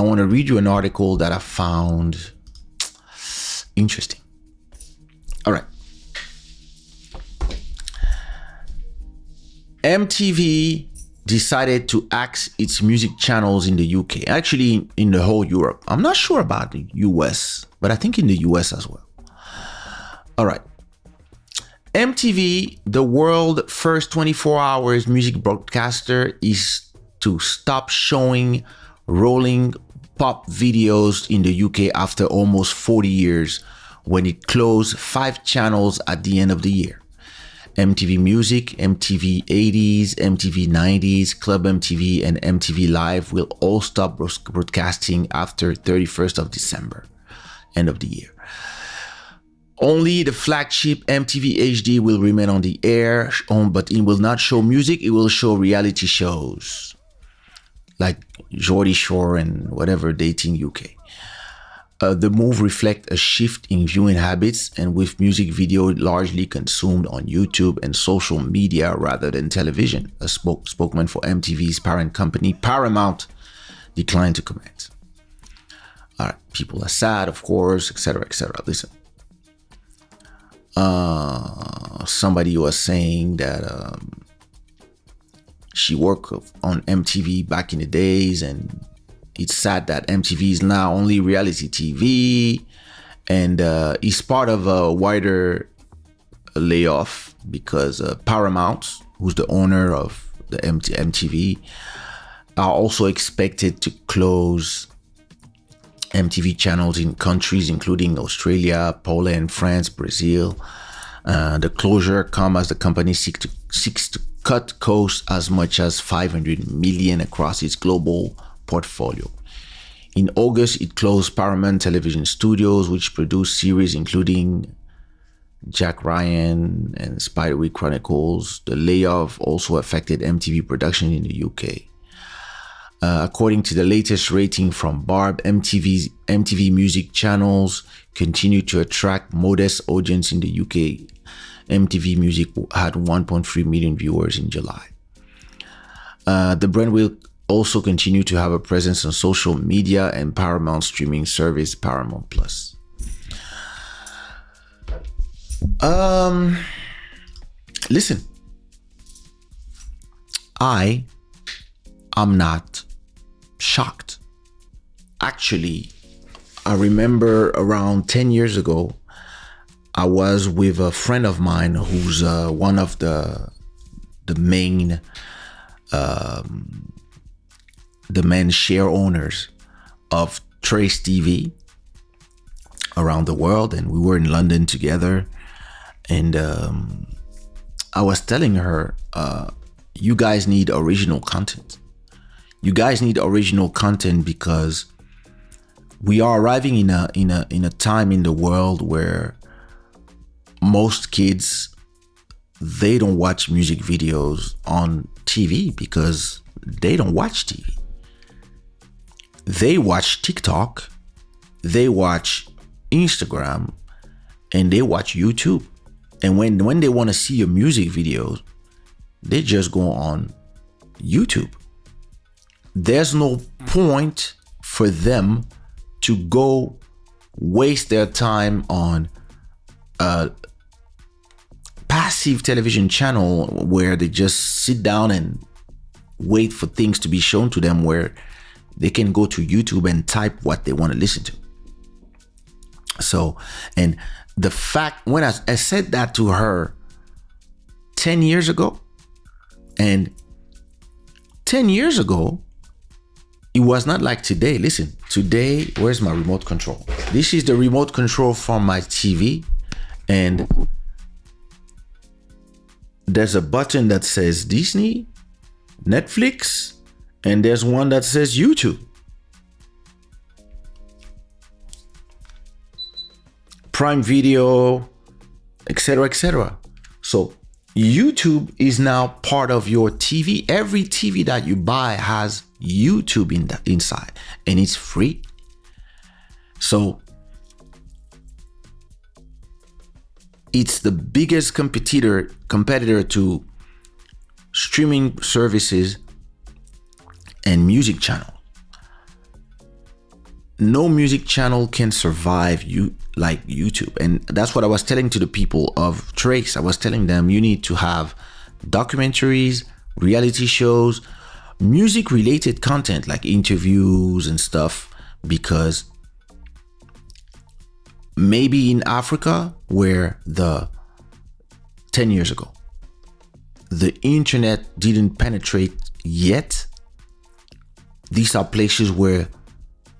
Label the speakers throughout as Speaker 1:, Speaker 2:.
Speaker 1: want to read you an article that I found interesting. All right. MTV decided to axe its music channels in the UK, actually in the whole Europe. I'm not sure about the US, but I think in the US as well. All right. MTV, the world's first 24 hours music broadcaster, is to stop showing rolling pop videos in the UK after almost 40 years, when it closed 5 channels at the end of the year. MTV Music, MTV 80s, MTV 90s, Club MTV, and MTV Live will all stop broadcasting after 31st of December, end of the year. Only the flagship MTV HD will remain on the air, but it will not show music. It will show reality shows like Geordie Shore and whatever, Dating UK. The move reflects a shift in viewing habits, and with music video largely consumed on YouTube and social media rather than television. A spokesman for MTV's parent company, Paramount, declined to comment. All right, people are sad, of course, etc., etc. Listen. Somebody was saying that she worked on MTV back in the days, and it's sad that MTV is now only reality TV, and is part of a wider layoff because Paramount, who's the owner of the MTV, are also expected to close MTV channels in countries including Australia, Poland, France, Brazil. The closure comes as the company seeks to cut costs as much as $500 million across its global portfolio. In August, it closed Paramount Television Studios, which produced series including Jack Ryan and Spiderwick Chronicles. The layoff also affected MTV production in the UK. According to the latest rating from Barb, MTV music channels continue to attract modest audience in the UK. MTV Music had 1.3 million viewers in July. The brand will also continue to have a presence on social media and Paramount streaming service, Paramount Plus. Listen, I am not shocked. Actually, I remember around 10 years ago, I was with a friend of mine who's one of the main share owners of Trace TV around the world, and we were in London together, and I was telling her, you guys need original content. You guys need original content because we are arriving in a time in the world where most kids, they don't watch music videos on TV because they don't watch TV. They watch TikTok, they watch Instagram, and they watch YouTube. And when they want to see a music video, they just go on YouTube. There's no point for them to go waste their time on a passive television channel where they just sit down and wait for things to be shown to them, where they can go to YouTube and type what they want to listen to. So, and the fact, when I said that to her 10 years ago, and 10 years ago, it was not like today. Listen, today, where's my remote control? This is the remote control from my TV, and there's a button that says Disney, Netflix, and there's one that says YouTube. Prime Video, etc., etc. So YouTube is now part of your TV. Every TV that you buy has YouTube inside, and it's free. So it's the biggest competitor to streaming services and music channel. no music channel can survive you like YouTube. And that's what I was telling to the people of Trace. I was telling them, you need to have documentaries, reality shows, music related content like interviews and stuff, because maybe in Africa, where 10 years ago the internet didn't penetrate yet, these are places where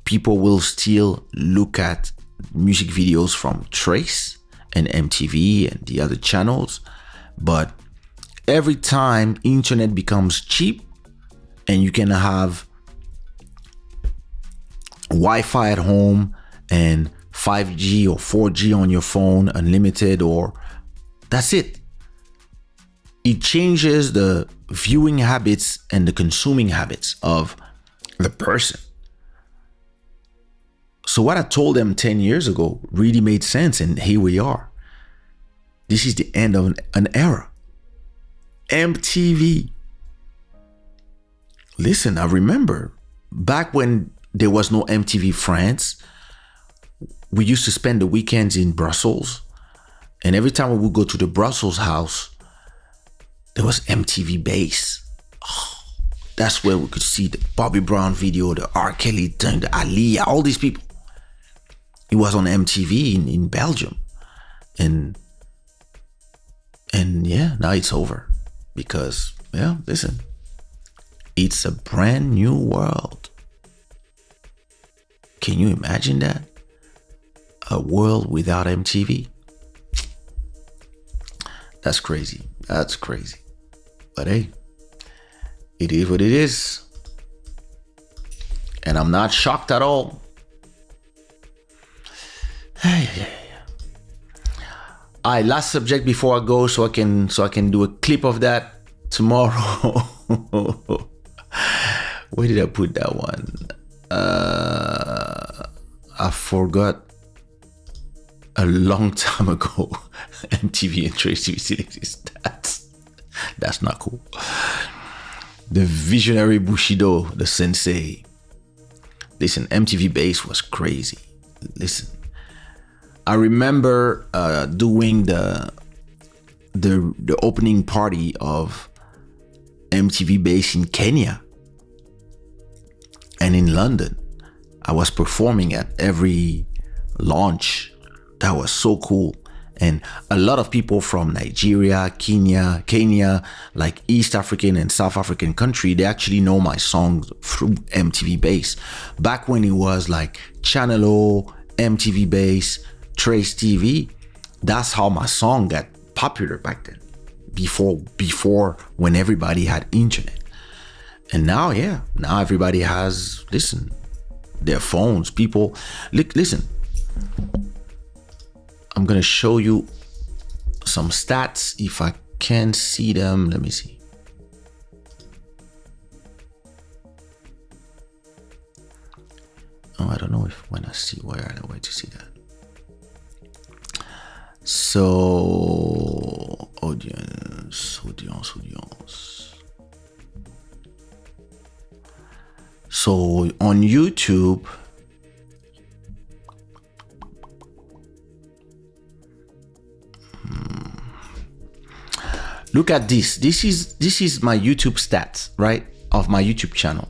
Speaker 1: people will still look at music videos from Trace and MTV and the other channels. But every time internet becomes cheap and you can have Wi-Fi at home and 5G or 4G on your phone, unlimited, or that's it. It changes the viewing habits and the consuming habits of the person. So what I told them 10 years ago really made sense, and here we are. This is the end of an era. MTV. Listen, I remember back when there was no MTV France, we used to spend the weekends in Brussels. And every time we would go to the Brussels house, there was MTV Base. Oh, that's where we could see the Bobby Brown video, the R. Kelly thing, the Aaliyah, all these people. It was on MTV in Belgium. And yeah, now it's over. Because, yeah, listen, it's a brand new world. Can you imagine that? A world without MTV? That's crazy. That's crazy. But hey, it is what it is. And I'm not shocked at all. Hey. All right, last subject before I go, so I can do a clip of that tomorrow. Where did I put that one? I forgot. A long time ago, MTV and Trace TV still exist. That's not cool. The visionary Bushido, the sensei. Listen, MTV Base was crazy. Listen, I remember doing the opening party of MTV Base in Kenya and in London. I was performing at every launch. That was so cool. And a lot of people from Nigeria, Kenya, like East African and South African country, they actually know my songs through MTV Base. Back when it was like Channel O, MTV Base, Trace TV, that's how my song got popular back then. Before when everybody had internet. And now, yeah, now everybody has, listen, their phones. People, listen. I'm gonna show you some stats if I can see them. Let me see. Oh, I don't know if when I see where to see that. So audience. So on YouTube, look at this. This is my YouTube stats, right? Of my YouTube channel.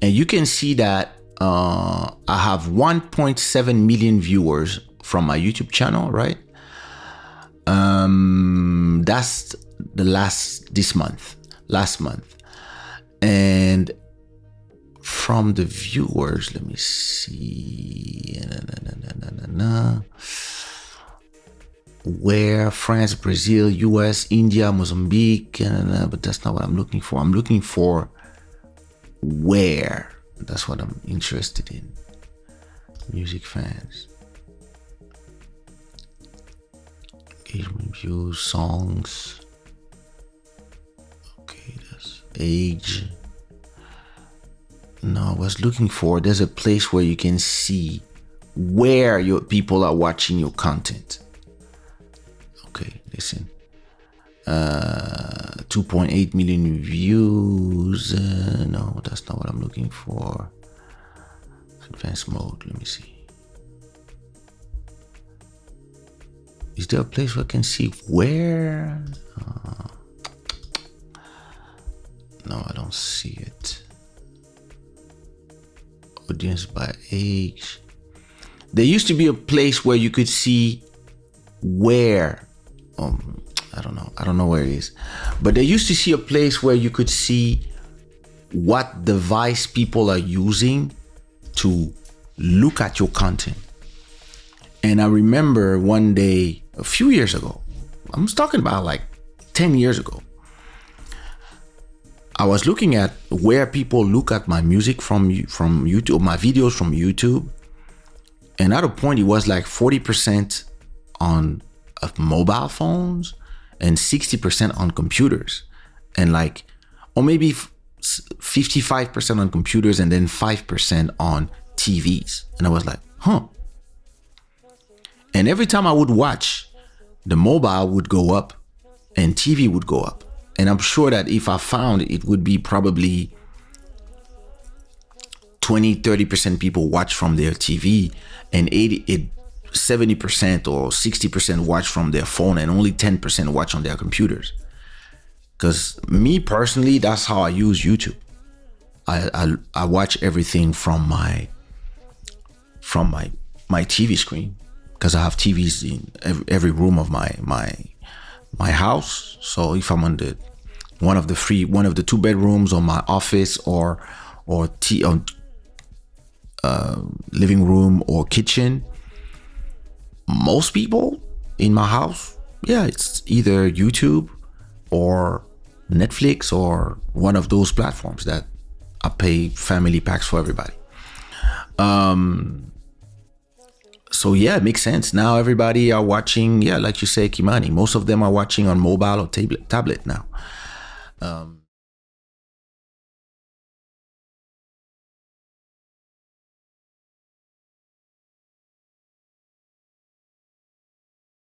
Speaker 1: And you can see that I have 1.7 million viewers from my YouTube channel, right? That's the last month. And from the viewers, let me see. Where France, Brazil, US, India, Mozambique, but that's not what I'm looking for. I'm looking for where. That's what I'm interested in. Music fans. Engagement views, songs. Okay, that's age. No, I was looking for, there's a place where you can see where your people are watching your content. Okay, listen. 2.8 million views. No, that's not what I'm looking for. Advanced mode. Let me see. Is there a place where I can see where? No, I don't see it. Audience by age. There used to be a place where you could see where. I don't know where it is. But there used to see a place where you could see what device people are using to look at your content. And I remember one day, a few years ago, I'm talking about like 10 years ago, I was looking at where people look at my music from YouTube, my videos from YouTube. And at a point, it was like 40% on mobile phones and 60% on computers. And like, or maybe 55% on computers and then 5% on TVs. And I was like, huh. And every time I would watch, the mobile would go up and TV would go up. And I'm sure that if I found it would be probably 20-30% people watch from their TV and 70% or 60% watch from their phone and only 10% watch on their computers. Because me personally, that's how I use YouTube. I watch everything from my TV screen, because I have TVs in every room of my house. So if I'm on one of the 2 bedrooms or my office or living room or kitchen, most people in my house, it's either YouTube or Netflix or one of those platforms that I pay family packs for everybody. So it makes sense. Now everybody are watching, like you say, Kimani. Most of them are watching on mobile or tablet now.